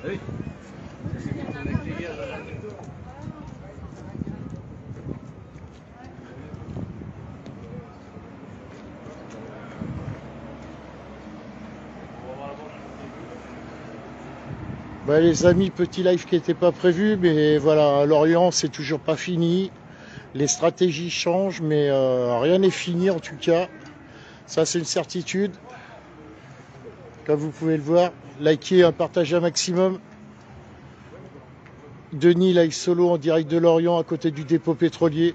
Oui. Bah, les amis, petit live qui n'était pas prévu, mais voilà, Lorient, c'est toujours pas fini. Les stratégies changent, mais rien n'est fini en tout cas. Ça, c'est une certitude. Comme vous pouvez le voir, likez, partagez un maximum. Denis live solo en direct de Lorient à côté du dépôt pétrolier.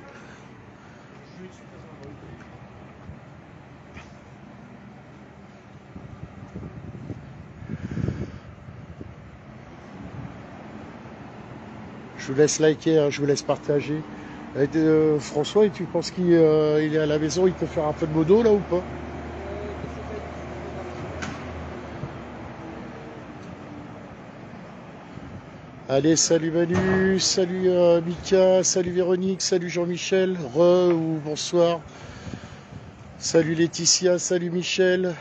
Je vous laisse liker, hein, je vous laisse partager. François, et tu penses qu'il est à la maison, il peut faire un peu de modo là ou pas? Allez, salut Manu, salut Mika, salut Véronique, salut Jean-Michel, ou bonsoir. Salut Laetitia, salut Michel,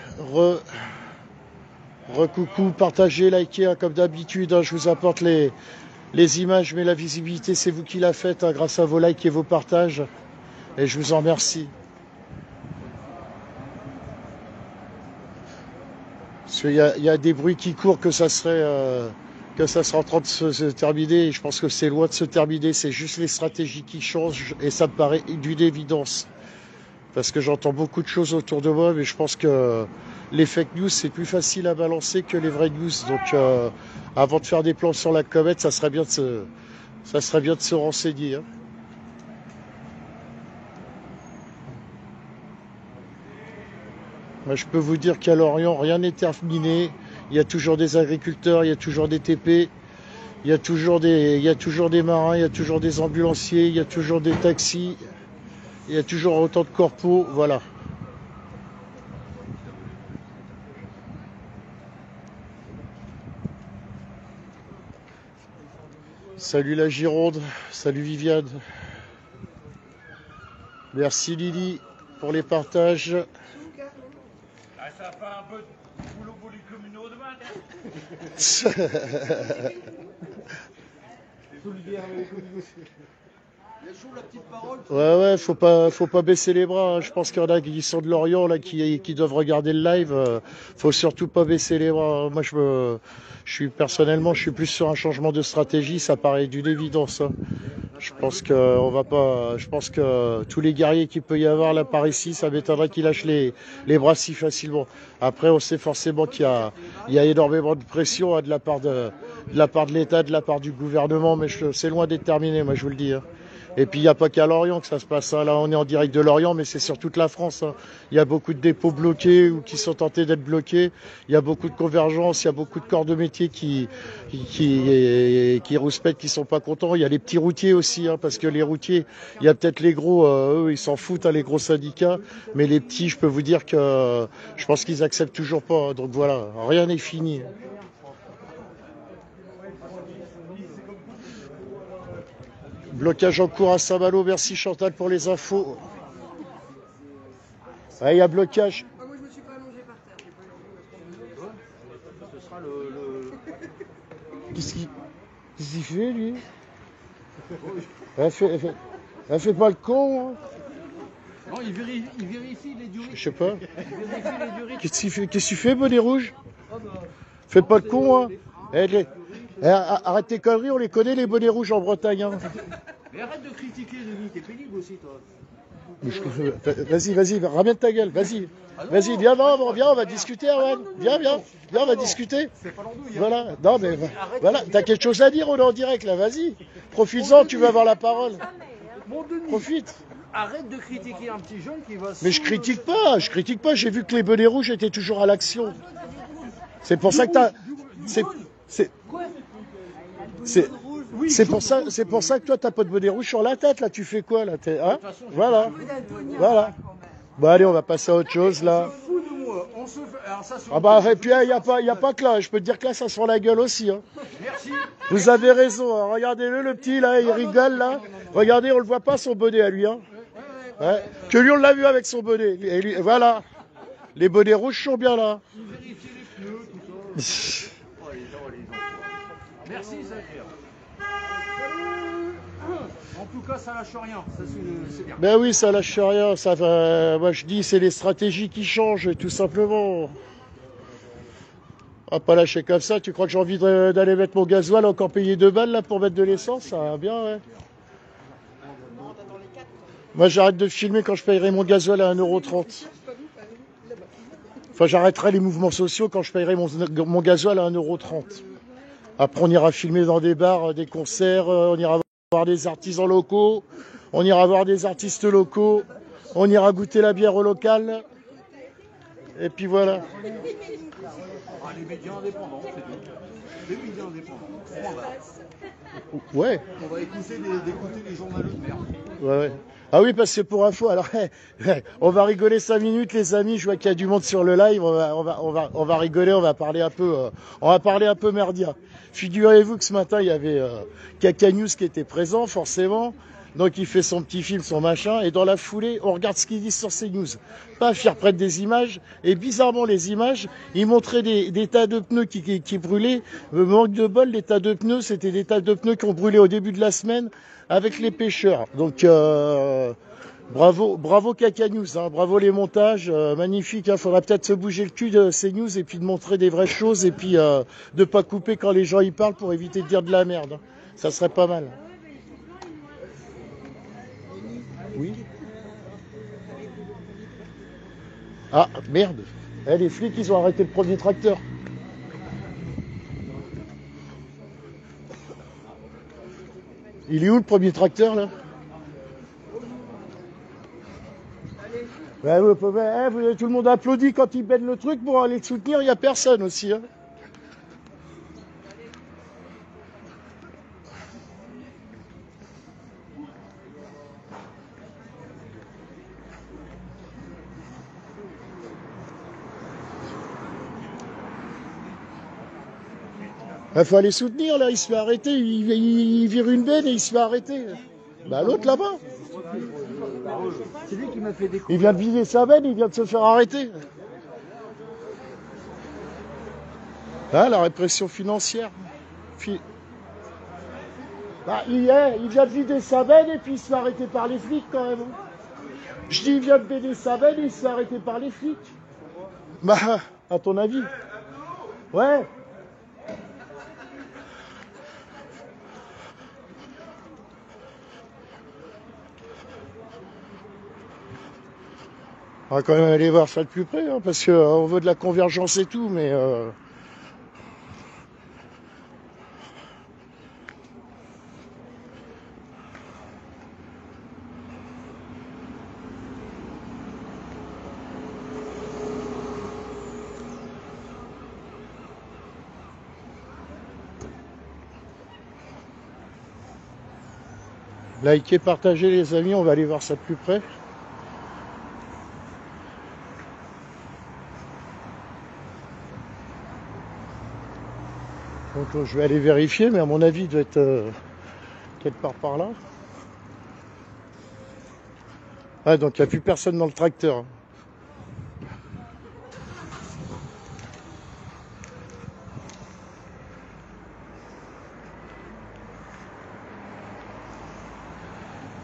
coucou, partagez, likez, hein, comme d'habitude, hein, je vous apporte les images, mais la visibilité, c'est vous qui la faites, hein, grâce à vos likes et vos partages, et je vous en remercie. Parce qu'il y a des bruits qui courent que ça serait... que ça sera en train de se terminer, et je pense que c'est loin de se terminer, c'est juste les stratégies qui changent, et ça me paraît d'une évidence. Parce que j'entends beaucoup de choses autour de moi, mais je pense que les fake news, c'est plus facile à balancer que les vraies news. Donc, avant de faire des plans sur la comète, ça serait bien de se renseigner. Hein. Moi, je peux vous dire qu'à Lorient, rien n'est terminé. Il y a toujours des agriculteurs, il y a toujours des TP, il y a toujours des marins, il y a toujours des ambulanciers, il y a toujours des taxis, il y a toujours autant de corpos, voilà. Salut la Gironde, salut Viviane. Merci Lily pour les partages. Ah, ça fait un peu de boulot pour les communaux demain. Ouais, faut pas baisser les bras. Hein. Je pense qu'il y en a qui sont de Lorient là, qui doivent regarder le live. Faut surtout pas baisser les bras. Moi, personnellement, je suis plus sur un changement de stratégie. Ça paraît d'une évidence. Hein. Je pense que tous les guerriers qu'il peut y avoir là par ici, ça m'étonnerait qu'ils lâchent les bras si facilement. Après, on sait forcément qu'il y a énormément de pression hein, de la part de l'État, de la part du gouvernement, mais c'est loin d'être terminé, moi je vous le dis. Hein. Et puis il n'y a pas qu'à Lorient que ça se passe. Hein. Là, on est en direct de Lorient, mais c'est sur toute la France. Hein. Il y a beaucoup de dépôts bloqués ou qui sont tentés d'être bloqués. Il y a beaucoup de convergences, il y a beaucoup de corps de métier qui rouspètent, qui sont pas contents. Il y a les petits routiers aussi, hein, parce que les routiers, il y a peut-être les gros, eux, ils s'en foutent, hein, les gros syndicats. Mais les petits, je peux vous dire que je pense qu'ils acceptent toujours pas. Hein. Donc voilà, rien n'est fini. Blocage en cours à Saint-Malo, merci Chantal pour les infos. Il y a blocage. Moi je me suis pas allongé par terre. Ce sera le... Qu'est-ce qu'il fait lui? Elle fait pas le con. Hein. Non, il vérifie les durées. Je sais pas. Il vérifie les durées. Qu'est-ce que tu fais, bonnet rouge? Fais pas le con. Hein. Arrête tes conneries, on les connaît les bonnets rouges en Bretagne. Hein. Mais arrête de critiquer, Denis, t'es pénible aussi, toi. Vas-y, ramène ta gueule, vas-y. Vas-y, viens, on va discuter, Erwan. Viens, on va discuter. Voilà, non, mais voilà, t'as quelque chose à dire, on est en direct, là, vas-y. Profites-en, tu vas avoir la parole. Profite. Arrête de critiquer un petit jeune qui va... Mais je critique pas, j'ai vu que les bonnets rouges étaient toujours à l'action. C'est pour ça que t'as... C'est pour ça que toi t'as pas de bonnet rouge sur la tête là. Tu fais quoi là? Hein? Voilà. Bon allez, on va passer à autre chose là. Ah bah et puis il y a pas que là. Je peux te dire que là ça se rend la gueule aussi. Hein. Merci. Vous avez raison. Hein. Regardez-le, le petit là, il rigole là. Regardez, on le voit pas son bonnet à lui. Hein. Ouais. Que lui on l'a vu avec son bonnet. Et lui, voilà. Les bonnets rouges sont bien là. Merci, Zahir. En tout cas, ça lâche rien, ça c'est bien. Ben oui, ça lâche rien. Ça va... Moi je dis, c'est les stratégies qui changent, tout simplement. On va pas lâcher comme ça. Tu crois que j'ai envie d'aller mettre mon gasoil, encore payer 2 balles là pour mettre de l'essence? Ça va bien, ouais. Moi j'arrête de filmer quand je payerai mon gasoil à 1,30 €. Enfin, j'arrêterai les mouvements sociaux quand je payerai mon gasoil à 1,30 €. Après, on ira filmer dans des bars, des concerts, on ira voir des artisans locaux, on ira voir des artistes locaux, on ira goûter la bière au local. Et puis voilà. Ah, les médias indépendants, c'est tout. Les médias indépendants. Ouais. On va d'écouter les journalistes de merde. Ouais, ouais. Ah oui, parce que pour info, alors on va rigoler 5 minutes, les amis. Je vois qu'il y a du monde sur le live. On va rigoler, on va parler un peu merdia. Figurez-vous que ce matin, il y avait Kaka News qui était présent, forcément. Donc il fait son petit film, son machin, et dans la foulée, on regarde ce qu'ils disent sur CNews. Paf, ils reprennent des images, et bizarrement les images, ils montraient des tas de pneus qui brûlaient. Manque de bol, les tas de pneus, c'était des tas de pneus qui ont brûlé au début de la semaine avec les pêcheurs. Donc bravo Kaka News, hein, bravo les montages, magnifique. Hein, faudra peut-être se bouger le cul de CNews et puis de montrer des vraies choses et puis de pas couper quand les gens y parlent pour éviter de dire de la merde. Hein. Ça serait pas mal. Oui. Ah, merde. Les flics, ils ont arrêté le premier tracteur. Il est où le premier tracteur, là? Tout le monde applaudit quand ils baignent le truc pour aller le soutenir. Il n'y a personne aussi. Hein. Il faut aller soutenir, là, il se fait arrêter, il vire une benne et il se fait arrêter. Bah l'autre là-bas. C'est lui qui m'a fait découvrir. Il vient de vider sa benne, il vient de se faire arrêter. Ah, la répression financière. Bah, il vient de vider sa benne et puis il se fait arrêter par les flics quand même. Je dis, il vient de vider sa benne et il se fait arrêter par les flics. Bah, à ton avis? Ouais. On va quand même aller voir ça de plus près, hein, parce qu'on veut de la convergence et tout, mais... Likez, partagez les amis, on va aller voir ça de plus près. Donc je vais aller vérifier, mais à mon avis il doit être quelque part par là. Ah, donc il n'y a plus personne dans le tracteur.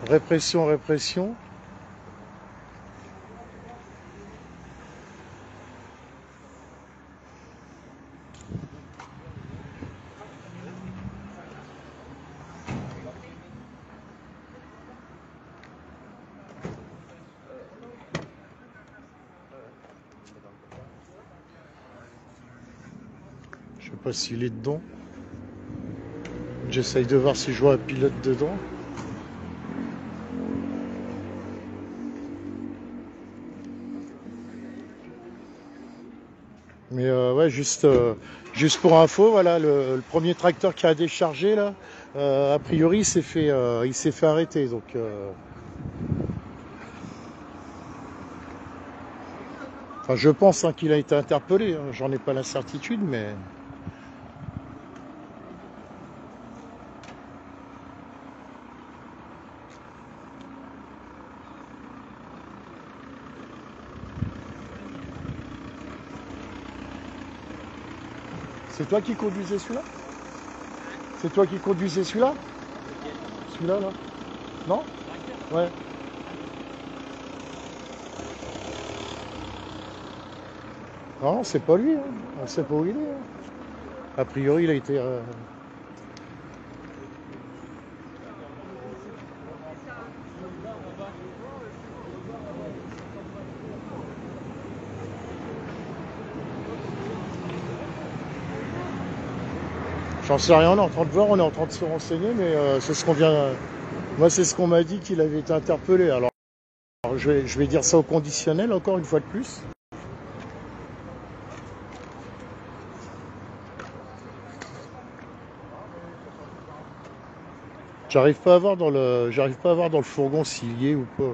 Répression, répression. Je sais pas s'il est dedans. J'essaye de voir si je vois un pilote dedans. Mais ouais, juste pour info, voilà, le premier tracteur qui a déchargé là, a priori il s'est fait arrêter. Donc enfin, je pense hein, qu'il a été interpellé. Hein, j'en ai pas la certitude, mais c'est toi qui conduisais celui-là? C'est toi qui conduisais celui-là? Celui-là, là? Non? Ouais. Non, c'est pas lui, hein. On sait pas où il est, hein. A priori, il a été... J'en sais rien, on est en train de voir, on est en train de se renseigner, mais c'est ce qu'on vient... Moi, c'est ce qu'on m'a dit qu'il avait été interpellé. Alors je vais dire ça au conditionnel, encore une fois de plus. J'arrive pas à voir dans le fourgon s'il y est ou pas.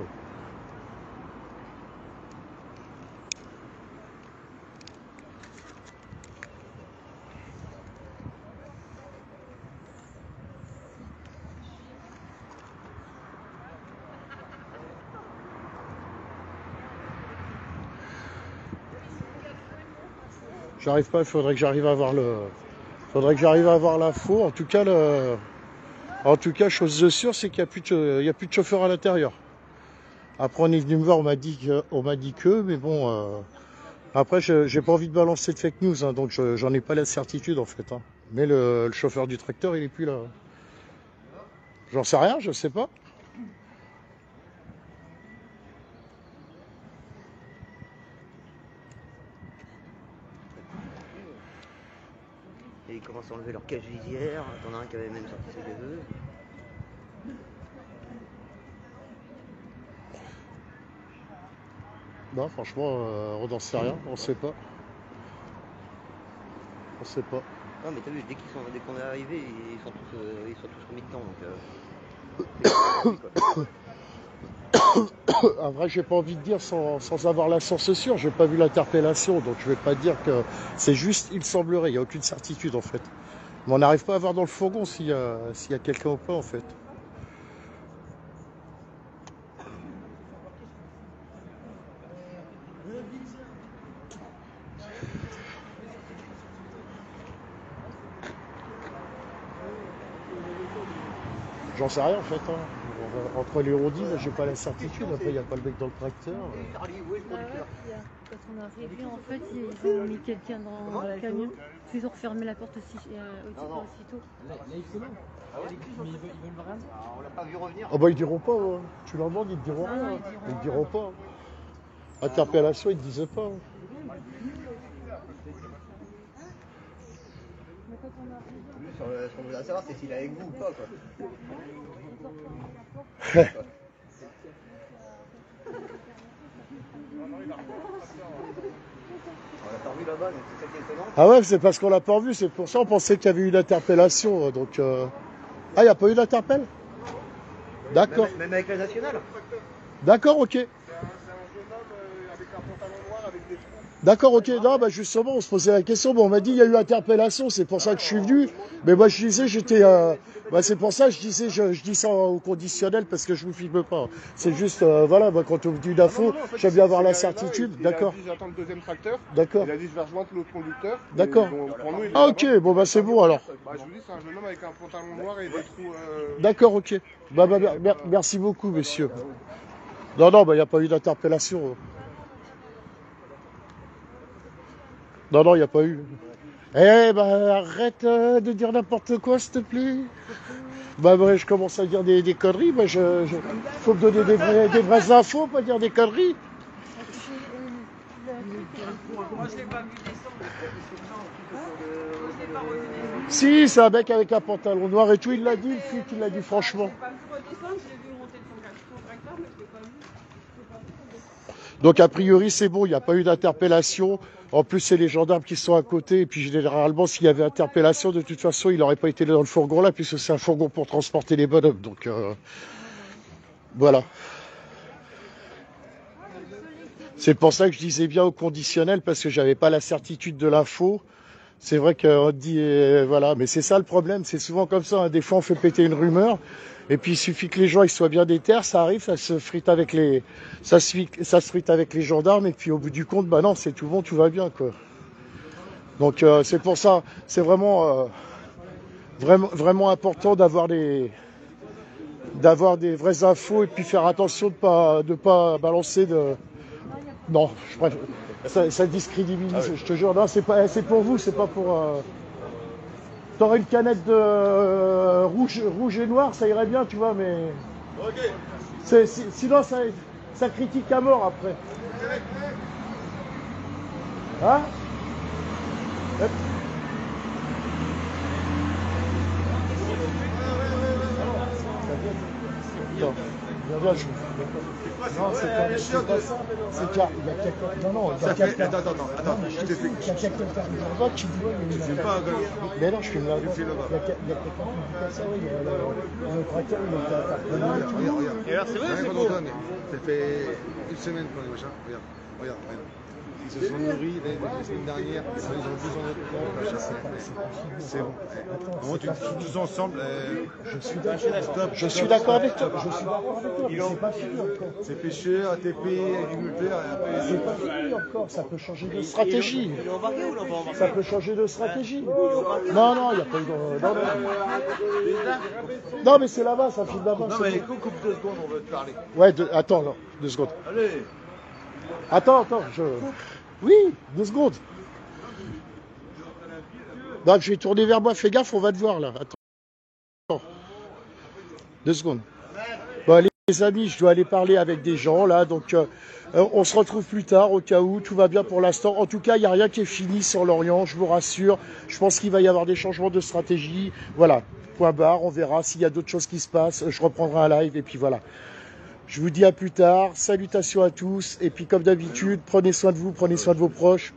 J'arrive pas, il faudrait que j'arrive à voir l'info. En tout cas, chose de sûre, c'est qu'il n'y a plus de chauffeur à l'intérieur. Après, on est venu me voir, on m'a dit que, mais bon, après, j'ai pas envie de balancer de fake news, hein, donc j'en ai pas la certitude en fait, hein. Mais le chauffeur du tracteur, il est plus là. J'en sais rien, je sais pas. Et ils commencent à enlever leur cage visière. T'en as un qui avait même sorti ses cheveux. Non, franchement, on n'en sait rien, on sait pas. On sait pas. Non mais t'as vu, dès qu'on est arrivé, ils sont tous remis dedans. Donc, Après, j'ai pas envie de dire sans avoir la source sûre, j'ai pas vu l'interpellation, donc je vais pas dire que c'est juste, il semblerait, il n'y a aucune certitude en fait. Mais on n'arrive pas à voir dans le fourgon s'il y a quelqu'un ou pas en fait. J'en sais rien en fait, hein. Entre les rodis, là, j'ai pas la certitude. Après, il n'y a pas le mec dans le tracteur. Quand on est arrivé, en fait, ils ont mis quelqu'un dans le camion. Ils ont refermé la porte aussi, aussitôt. Ah ouais, mais ils veulent rien. On l'a pas vu revenir. Ah bah ils diront pas, hein. Tu leur demandes, ils te diront rien. Ils te diront pas. Interpellation, ils te disaient pas. Ce qu'on voudrait savoir, c'est s'il est avec vous ou pas, quoi. On l'a pas revu là-bas, donc c'est ça qui est étonnant. Ah ouais, c'est parce qu'on l'a pas revu, c'est pour ça on pensait qu'il y avait eu une interpellation. Donc, Ah, il n'y a pas eu d'interpell? D'accord. Même avec la nationale. D'accord, ok. D'accord, ok. Non, bah justement, on se posait la question. Bon, on m'a dit il y a eu interpellation, c'est pour ça que je suis venu. Mais moi, je disais, c'est pour ça que je disais, je dis ça au conditionnel parce que je vous filme pas. C'est juste, voilà, moi, quand on me dit une info, j'aime bien avoir la certitude. D'accord. Il a dit j'attends le deuxième tracteur. D'accord. Il a dit je vais rejoindre l'autre conducteur. D'accord. Pour nous, il est Ah, ok. Bon, bah c'est bon alors. Bah, je vous dis, c'est un jeune homme avec un pantalon noir et des trous. D'accord, ok. Bah, merci beaucoup, messieurs. Non, bah, il n'y a pas eu d'interpellation. Non, il n'y a pas eu. Eh ben, arrête de dire n'importe quoi, s'il te plaît. Bah, je commence à dire des conneries. Bah, faut me donner des vraies infos, pas dire des conneries. Moi, je l'ai pas vu descendre. Je l'ai pas revu descendre. Si, c'est un mec avec un pantalon noir et tout, il l'a dit, le flic, il l'a dit franchement. Je l'ai pas vu redescendre, je l'ai vu monter de son tracteur, mais je l'ai pas vu. Donc a priori c'est bon, il n'y a pas eu d'interpellation. En plus c'est les gendarmes qui sont à côté. Et puis généralement s'il y avait interpellation, de toute façon il n'aurait pas été dans le fourgon là, puisque c'est un fourgon pour transporter les bonhommes. Donc voilà. C'est pour ça que je disais bien au conditionnel, parce que j'avais pas la certitude de l'info. C'est vrai qu'on dit, voilà, mais c'est ça le problème, c'est souvent comme ça, hein. Des fois on fait péter une rumeur, et puis il suffit que les gens ils soient bien déter, ça arrive, ça se frite avec les gendarmes, et puis au bout du compte, bah non, c'est tout bon, tout va bien, quoi. Donc c'est pour ça, c'est vraiment vraiment important d'avoir des vraies infos et puis faire attention de pas balancer de. Non, je préfère. Ça discrédibilise, je te jure. Non, c'est pour vous, c'est pas pour. T'aurais une canette de rouge et noir, ça irait bien, tu vois, mais. Sinon, ça critique à mort après. Hein? Non, bien, non, c'est pas ça. C'est qu'il y a quelqu'un. Non, non, il y a quelqu'un. Attends, Il y a quelqu'un qui arrive là-bas, tu vois, mais il pas un gars. mais non, je filme là. Il y a quelqu'un qui dit comme ça, oui. Le tracteur, il était interpellé. Regarde. Et alors, c'est vrai, Rien c'est qu'on beau. donne. Ça fait une semaine qu'on est machin. Regarde. Ils se sont nourris la semaine dernière. Ils ont besoin de temps. C'est bon. Comment tous ensemble. Je suis d'accord avec toi. Mais c'est pas fini encore. C'est pêcheurs, ATP, agriculteurs. C'est pas fini encore. Ça peut changer de stratégie. Il est embarqué ou non pas embarqué? Ça peut changer de stratégie. Non, il n'y a pas eu de. Non, mais c'est là-bas, ça file là-bas. Non, mais coupe 2 secondes, on veut te parler. Ouais, attends, là, 2 secondes. Allez. Attends, Oui, 2 secondes. Non, je vais tourner vers moi, fais gaffe, on va te voir là. Attends. 2 secondes. Bon, les amis, je dois aller parler avec des gens là, donc on se retrouve plus tard au cas où, tout va bien pour l'instant. En tout cas, il n'y a rien qui est fini sur l'Orient, je vous rassure. Je pense qu'il va y avoir des changements de stratégie. Voilà, point barre, on verra s'il y a d'autres choses qui se passent. Je reprendrai un live et puis voilà. Je vous dis à plus tard, salutations à tous, et puis comme d'habitude, prenez soin de vous, prenez soin de vos proches.